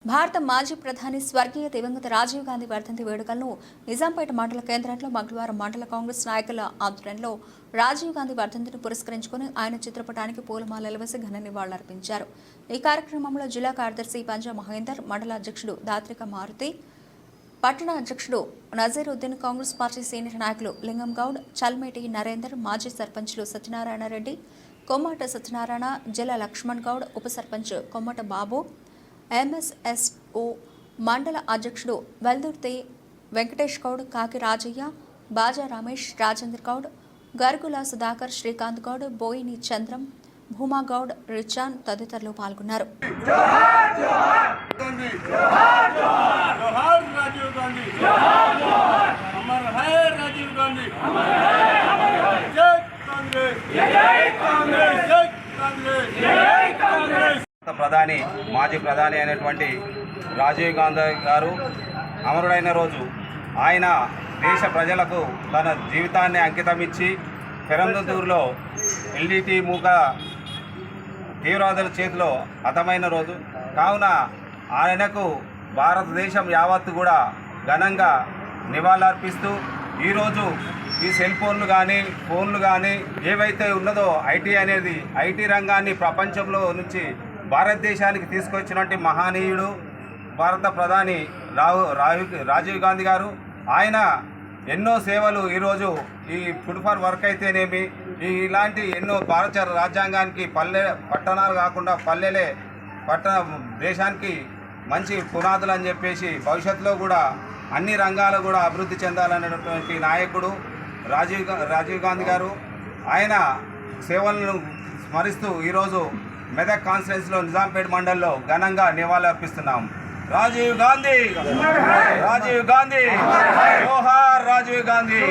భారత మాజీ ప్రధాని స్వర్గీయ దివంగత రాజీవ్ గాంధీ వర్ధంతి వేడుకలను నిజాంపేట మండల కేంద్రంలో మంగళవారం మండల కాంగ్రెస్ నాయకుల ఆధ్వర్యంలో రాజీవ్ గాంధీ వర్ధంతిని పురస్కరించుకుని ఆయన చిత్రపటానికి పూలమాలలు వేసి ఘన నివాళులర్పించారు. ఈ కార్యక్రమంలో జిల్లా కార్యదర్శి పంజా మహేందర్, మండల అధ్యక్షుడు దాత్రిక మారుతి, పట్టణ అధ్యక్షుడు నజీరుద్దీన్, కాంగ్రెస్ పార్టీ సీనియర్ నాయకులు లింగం గౌడ్, చల్మేటి నరేందర్, మాజీ సర్పంచ్లు సత్యనారాయణ రెడ్డి, కొమ్మట సత్యనారాయణ, జిల్లా లక్ష్మణ్ గౌడ్, ఉప సర్పంచ్ కొమ్మట బాబు, ఎంఎస్ఎస్ఓ మండల అధ్యక్షుడు వెల్దుర్తి వెంకటేష్ గౌడ్, కాకి రాజయ్య, బాజా రమేష్, రాజేంద్ర గౌడ్, గర్గుల సుధాకర్, శ్రీకాంత్ గౌడ్, బోయిని చంద్రం, భూమా గౌడ్, రిచాన్ తదితరులు పాల్గొన్నారు. ప్రధాని మాజీ ప్రధాని అయినటువంటి రాజీవ్ గాంధీ గారు అమరుడైన రోజు ఆయన దేశ ప్రజలకు తన జీవితాన్ని అంకితం ఇచ్చి పెరంబదూరులో ఎల్డిటి మూక తీవ్రవాదుల చేతిలో హతమైన రోజు కావున ఆయనకు భారతదేశం యావత్తు కూడా ఘనంగా నివాళులర్పిస్తూ ఈరోజు ఈ సెల్ ఫోన్లు కానీ ఏవైతే ఉన్నదో ఐటీ రంగాన్ని ప్రపంచంలో నుంచి భారతదేశానికి తీసుకొచ్చినటువంటి మహనీయుడు భారత ప్రధాని రాజీవ్ గాంధీ గారు. ఆయన ఎన్నో సేవలు ఈరోజు ఈ ఫుడ్ ఫర్ వర్క్ అయితేనేమి, ఇలాంటి ఎన్నో భారత రాజ్యాంగానికి పట్టణాలు కాకుండా దేశానికి మంచి పునాదులు అని చెప్పేసి భవిష్యత్తులో కూడా అన్ని రంగాలు కూడా అభివృద్ధి చెందాలనేటువంటి నాయకుడు రాజీవ్ గాంధీ గారు. ఆయన సేవలను స్మరిస్తూ ఈరోజు మెదక్ కాన్స్టిట్యున్సీలో నిజాంపేట మండలంలో ఘనంగా నివాళులర్పిస్తున్నాం. రాజీవ్ గాంధీ, రాజీవ్ గాంధీ, జోహార్ రాజీవ్ గాంధీ.